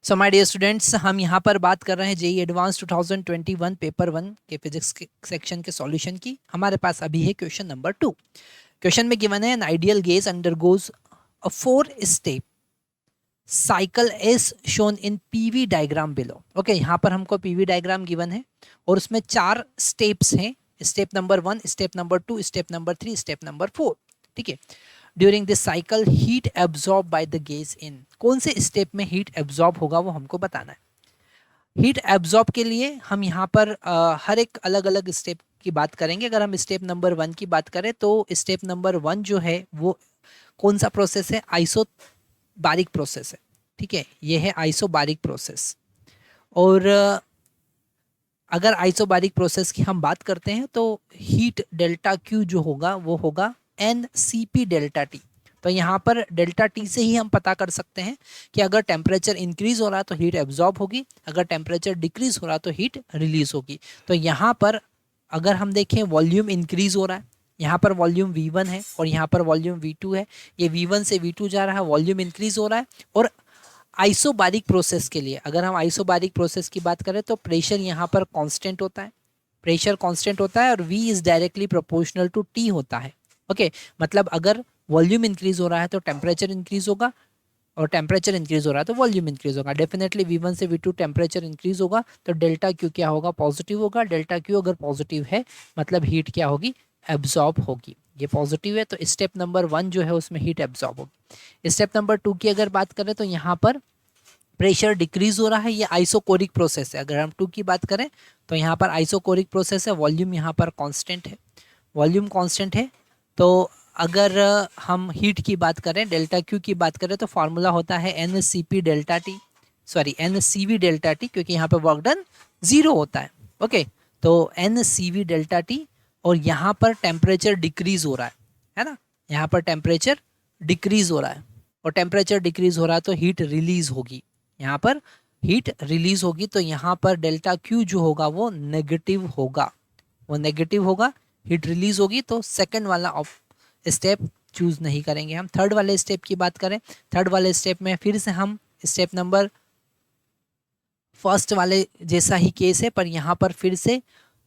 So my dear students, हम यहाँ पर बात कर रहे हैं जेई एडवांस 2021 पेपर 1 के फिजिक्स के सेक्शन के सॉल्यूशन की। हमारे पास अभी है क्वेश्चन नंबर 2। क्वेश्चन में गिवन है an ideal gas undergoes a 4 step cycle as shown in PV diagram below. Okay, यहाँ पर हमको पीवी डायग्राम गिवन है और उसमें 4 स्टेप्स हैं। Step number 1, step number 2, step number 3, step number 4। ठीक है। During this cycle heat absorb by the gas in, कौन से स्टेप में हीट एब्जॉर्ब होगा वो हमको बताना है। हीट एब्जॉर्ब के लिए हम यहाँ पर हर एक अलग अलग स्टेप की बात करेंगे। अगर हम स्टेप नंबर 1 की बात करें तो स्टेप नंबर 1 जो है वो कौन सा प्रोसेस है? आइसोबारिक प्रोसेस है। ठीक है, ये है आइसोबारिक प्रोसेस। और अगर आइसोबारिक प्रोसेस की हम बात करते हैं तो हीट डेल्टा क्यू जो होगा वो होगा N C P delta T. तो यहाँ पर डेल्टा टी से ही हम पता कर सकते हैं कि अगर टेम्परेचर इंक्रीज हो रहा है तो हीट एब्जॉर्ब होगी, अगर टेम्परेचर डिक्रीज हो रहा है तो हीट रिलीज होगी। तो यहाँ पर अगर हम देखें वॉल्यूम इंक्रीज हो रहा है, यहाँ पर वॉल्यूम V1 है और यहाँ पर वॉल्यूम V2 है। ये V1 से V2 जा रहा है, वॉल्यूम इंक्रीज हो रहा है। और आइसोबारिक प्रोसेस के लिए अगर हम आइसोबारिक प्रोसेस की बात करें तो प्रेशर यहाँ पर कांस्टेंट होता है, प्रेशर कांस्टेंट होता है और V is directly proportional to T होता है। ओके, मतलब अगर वॉल्यूम इंक्रीज हो रहा है तो टेम्परेचर इंक्रीज होगा और टेम्परेचर इंक्रीज हो रहा है तो वॉल्यूम इंक्रीज होगा। डेफिनेटली V1 से V2 टेम्परेचर इंक्रीज होगा तो डेल्टा क्यू क्या होगा? पॉजिटिव होगा। डेल्टा क्यू अगर पॉजिटिव है मतलब हीट क्या होगी? एब्जॉर्ब होगी। ये पॉजिटिव है तो स्टेप नंबर 1 जो है उसमें हीट एब्जॉर्ब होगी। स्टेप नंबर 2 की अगर बात करें तो यहाँ पर प्रेशर डिक्रीज हो रहा है, ये आइसोकोरिक प्रोसेस है। अगर हम 2 की बात करें तो यहाँ पर आइसोकोरिक प्रोसेस है, वॉल्यूम यहाँ पर कांस्टेंट है, वॉल्यूम कांस्टेंट है। तो अगर हम हीट की बात करें, डेल्टा क्यू की बात करें तो फार्मूला होता है N C P delta T, sorry N C V delta T, क्योंकि यहाँ पर वर्क डन 0 होता है। ओके, तो N C V delta T और यहाँ पर टेम्परेचर डिक्रीज हो रहा है ना, यहाँ पर टेम्परेचर डिक्रीज हो रहा है और टेम्परेचर डिक्रीज हो रहा है तो हीट रिलीज होगी, यहाँ पर हीट रिलीज होगी। तो यहाँ पर डेल्टा क्यू जो होगा वो नेगेटिव होगा, वो नेगेटिव होगा, हीट रिलीज होगी। तो सेकंड वाला स्टेप चूज नहीं करेंगे हम। थर्ड वाले स्टेप की बात करें, थर्ड वाले स्टेप में फिर से हम स्टेप नंबर फर्स्ट वाले जैसा ही केस है, पर यहाँ पर फिर से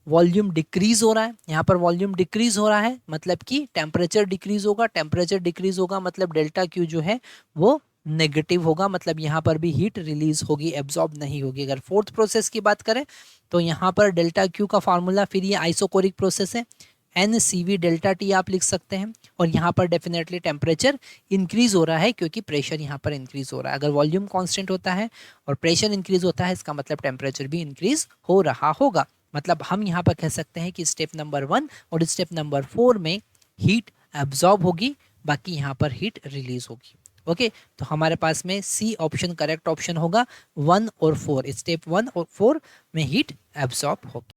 वॉल्यूम डिक्रीज हो रहा है। यहाँ पर वॉल्यूम डिक्रीज हो रहा है मतलब कि टेम्परेचर डिक्रीज होगा, टेम्परेचर डिक्रीज होगा मतलब डेल्टा क्यू जो है वो नेगेटिव होगा, मतलब यहाँ पर भी हीट रिलीज होगी, एब्जॉर्ब नहीं होगी। अगर फोर्थ प्रोसेस की बात करें तो यहाँ पर डेल्टा क्यू का फार्मूला, फिर ये आइसोकोरिक प्रोसेस है, N C V delta T आप लिख सकते हैं। और यहाँ पर डेफिनेटली टेम्परेचर इंक्रीज हो रहा है क्योंकि प्रेशर यहाँ पर इंक्रीज हो रहा है। अगर वॉल्यूम कांस्टेंट होता है और प्रेशर इंक्रीज होता है इसका मतलब टेम्परेचर भी इंक्रीज हो रहा होगा। मतलब हम यहाँ पर कह सकते हैं कि स्टेप नंबर 1 और स्टेप नंबर 4 में हीट एब्जॉर्ब होगी, बाकी यहाँ पर हीट रिलीज होगी। ओके, तो हमारे पास में सी ऑप्शन करेक्ट ऑप्शन होगा, 1 और 4, स्टेप 1 और 4 में हीट एब्जॉर्ब होगी।